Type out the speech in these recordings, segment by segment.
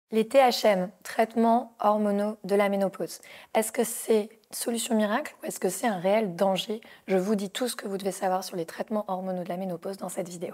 Les THM, traitements hormonaux de la ménopause. Est-ce que c'est une solution miracle ou est-ce que c'est un réel danger? Je vous dis tout ce que vous devez savoir sur les traitements hormonaux de la ménopause dans cette vidéo.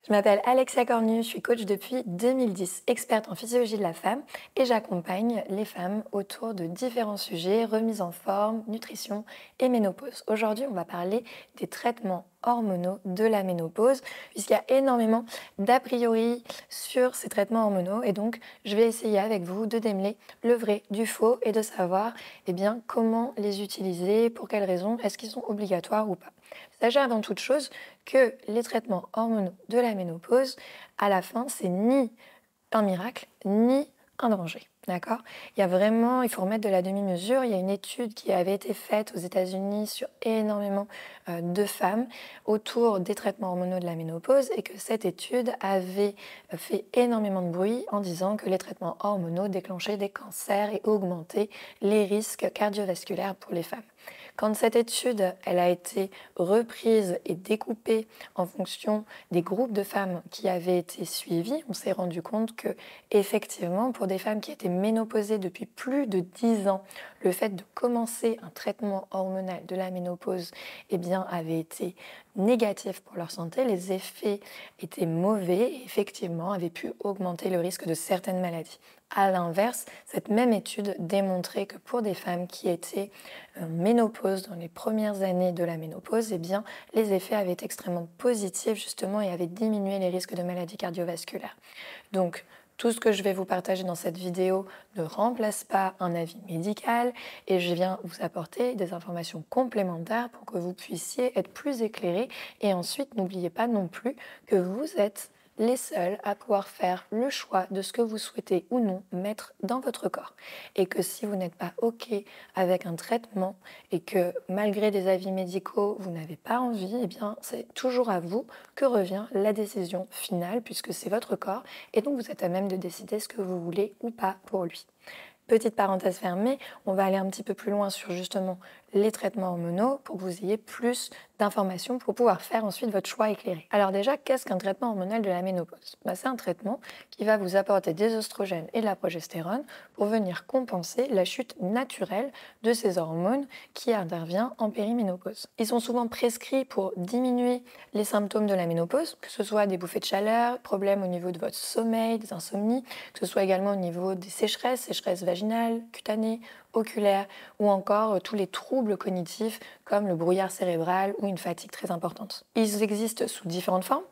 Je m'appelle Alexia Cornu, je suis coach depuis 2010, experte en physiologie de la femme et j'accompagne les femmes autour de différents sujets, remise en forme, nutrition et ménopause. Aujourd'hui, on va parler des traitements hormonaux de la ménopause puisqu'il y a énormément d'a priori sur ces traitements hormonaux et donc je vais essayer avec vous de démêler le vrai du faux et de savoir comment les utiliser, pour quelles raisons, est-ce qu'ils sont obligatoires ou pas. Sachez avant toute chose que les traitements hormonaux de la ménopause, à la fin, c'est ni un miracle, ni un danger. D'accord? Il faut remettre de la demi-mesure. Il y a une étude qui avait été faite aux États-Unis sur énormément de femmes autour des traitements hormonaux de la ménopause et que cette étude avait fait énormément de bruit en disant que les traitements hormonaux déclenchaient des cancers et augmentaient les risques cardiovasculaires pour les femmes. Quand cette étude elle a été reprise et découpée en fonction des groupes de femmes qui avaient été suivies, on s'est rendu compte que, effectivement, pour des femmes qui étaient ménopausées depuis plus de 10 ans, le fait de commencer un traitement hormonal de la ménopause avait été négatif pour leur santé. Les effets étaient mauvais et effectivement avaient pu augmenter le risque de certaines maladies. À l'inverse, cette même étude démontrait que pour des femmes qui étaient en ménopause dans les premières années de la ménopause, les effets avaient été extrêmement positifs justement et avaient diminué les risques de maladies cardiovasculaires. Donc, tout ce que je vais vous partager dans cette vidéo ne remplace pas un avis médical et je viens vous apporter des informations complémentaires pour que vous puissiez être plus éclairés. Et ensuite, n'oubliez pas non plus que vous êtes les seuls à pouvoir faire le choix de ce que vous souhaitez ou non mettre dans votre corps. Et que si vous n'êtes pas OK avec un traitement et que malgré des avis médicaux, vous n'avez pas envie, c'est toujours à vous que revient la décision finale puisque c'est votre corps et donc vous êtes à même de décider ce que vous voulez ou pas pour lui. Petite parenthèse fermée, on va aller un petit peu plus loin sur justement les traitements hormonaux pour que vous ayez plus d'informations pour pouvoir faire ensuite votre choix éclairé. Alors déjà, qu'est-ce qu'un traitement hormonal de la ménopause? C'est un traitement qui va vous apporter des oestrogènes et de la progestérone pour venir compenser la chute naturelle de ces hormones qui intervient en périménopause. Ils sont souvent prescrits pour diminuer les symptômes de la ménopause, que ce soit des bouffées de chaleur, problèmes au niveau de votre sommeil, des insomnies, que ce soit également au niveau des sécheresses vaginales, cutanées, oculaires ou encore tous les troubles cognitifs comme le brouillard cérébral ou une fatigue très importante. Ils existent sous différentes formes.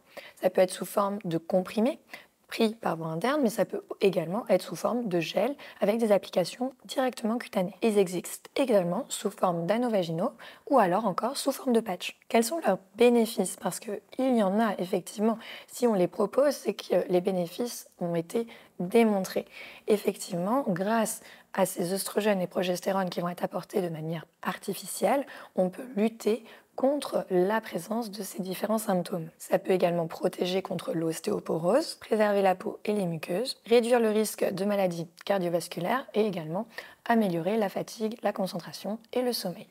Ça peut être sous forme de comprimés pris par voie interne, mais ça peut également être sous forme de gel avec des applications directement cutanées. Ils existent également sous forme d'anneaux vaginaux ou alors encore sous forme de patch. Quels sont leurs bénéfices? Parce qu'il y en a effectivement, si on les propose, c'est que les bénéfices ont été démontrés. Effectivement, grâce à ces oestrogènes et progestérone qui vont être apportés de manière artificielle, on peut lutter contre la présence de ces différents symptômes. Ça peut également protéger contre l'ostéoporose, préserver la peau et les muqueuses, réduire le risque de maladies cardiovasculaires et également améliorer la fatigue, la concentration et le sommeil.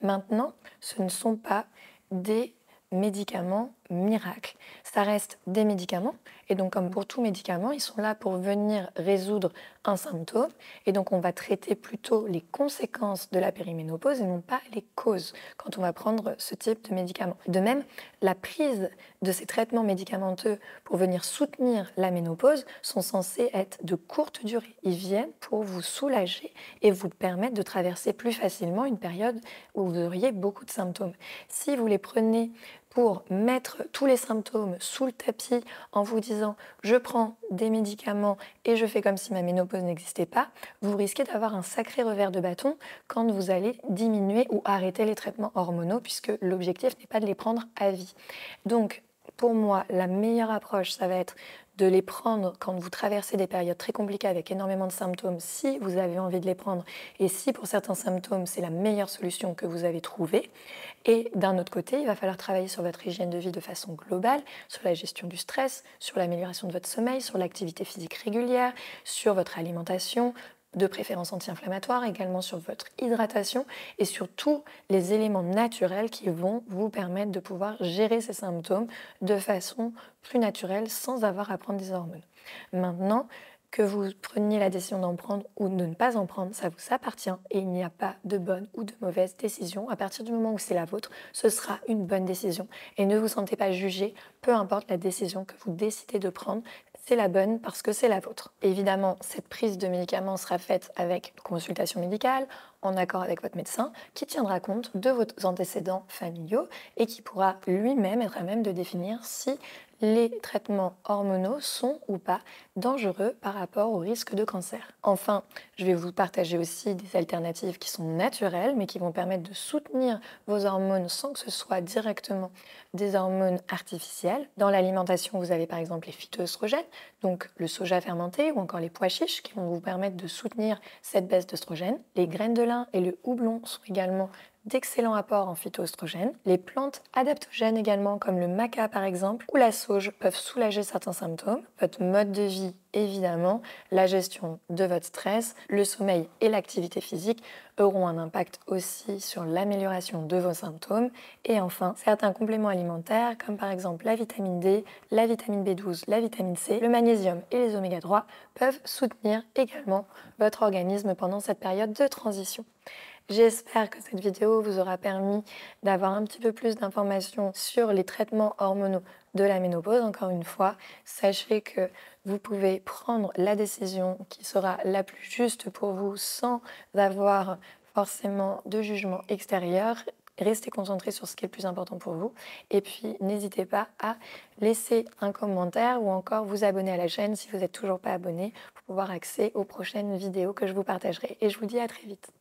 Maintenant, ce ne sont pas des médicaments miracles. Ça reste des médicaments et donc comme pour tout médicament, ils sont là pour venir résoudre un symptôme et donc on va traiter plutôt les conséquences de la périménopause et non pas les causes quand on va prendre ce type de médicament. De même, la prise de ces traitements médicamenteux pour venir soutenir la ménopause sont censés être de courte durée. Ils viennent pour vous soulager et vous permettre de traverser plus facilement une période où vous auriez beaucoup de symptômes. Si vous les prenez pour mettre tous les symptômes sous le tapis en vous disant « je prends des médicaments et je fais comme si ma ménopause n'existait pas », vous risquez d'avoir un sacré revers de bâton quand vous allez diminuer ou arrêter les traitements hormonaux puisque l'objectif n'est pas de les prendre à vie. Donc, pour moi, la meilleure approche, ça va être de les prendre quand vous traversez des périodes très compliquées avec énormément de symptômes, si vous avez envie de les prendre et si pour certains symptômes, c'est la meilleure solution que vous avez trouvée. Et d'un autre côté, il va falloir travailler sur votre hygiène de vie de façon globale, sur la gestion du stress, sur l'amélioration de votre sommeil, sur l'activité physique régulière, sur votre alimentation, de préférence anti-inflammatoire, également sur votre hydratation et sur tous les éléments naturels qui vont vous permettre de pouvoir gérer ces symptômes de façon plus naturelle sans avoir à prendre des hormones. Maintenant, que vous preniez la décision d'en prendre ou de ne pas en prendre, ça vous appartient et il n'y a pas de bonne ou de mauvaise décision. À partir du moment où c'est la vôtre, ce sera une bonne décision et ne vous sentez pas jugé, peu importe la décision que vous décidez de prendre, c'est la bonne parce que c'est la vôtre. Évidemment, cette prise de médicaments sera faite avec une consultation médicale, en accord avec votre médecin, qui tiendra compte de vos antécédents familiaux et qui pourra lui-même être à même de définir si les traitements hormonaux sont ou pas dangereux par rapport au risque de cancer. Enfin, je vais vous partager aussi des alternatives qui sont naturelles, mais qui vont permettre de soutenir vos hormones sans que ce soit directement des hormones artificielles. Dans l'alimentation, vous avez par exemple les phytoestrogènes, donc le soja fermenté ou encore les pois chiches qui vont vous permettre de soutenir cette baisse d'œstrogène. Les graines de lin et le houblon sont également d'excellents apports en phytoestrogènes. Les plantes adaptogènes également, comme le maca par exemple, ou la sauge, peuvent soulager certains symptômes. Votre mode de vie, évidemment, la gestion de votre stress, le sommeil et l'activité physique auront un impact aussi sur l'amélioration de vos symptômes. Et enfin, certains compléments alimentaires, comme par exemple la vitamine D, la vitamine B12, la vitamine C, le magnésium et les oméga 3, peuvent soutenir également votre organisme pendant cette période de transition. J'espère que cette vidéo vous aura permis d'avoir un petit peu plus d'informations sur les traitements hormonaux de la ménopause. Encore une fois, sachez que vous pouvez prendre la décision qui sera la plus juste pour vous sans avoir forcément de jugement extérieur. Restez concentré sur ce qui est le plus important pour vous. Et puis, n'hésitez pas à laisser un commentaire ou encore vous abonner à la chaîne si vous n'êtes toujours pas abonné pour pouvoir accéder aux prochaines vidéos que je vous partagerai. Et je vous dis à très vite.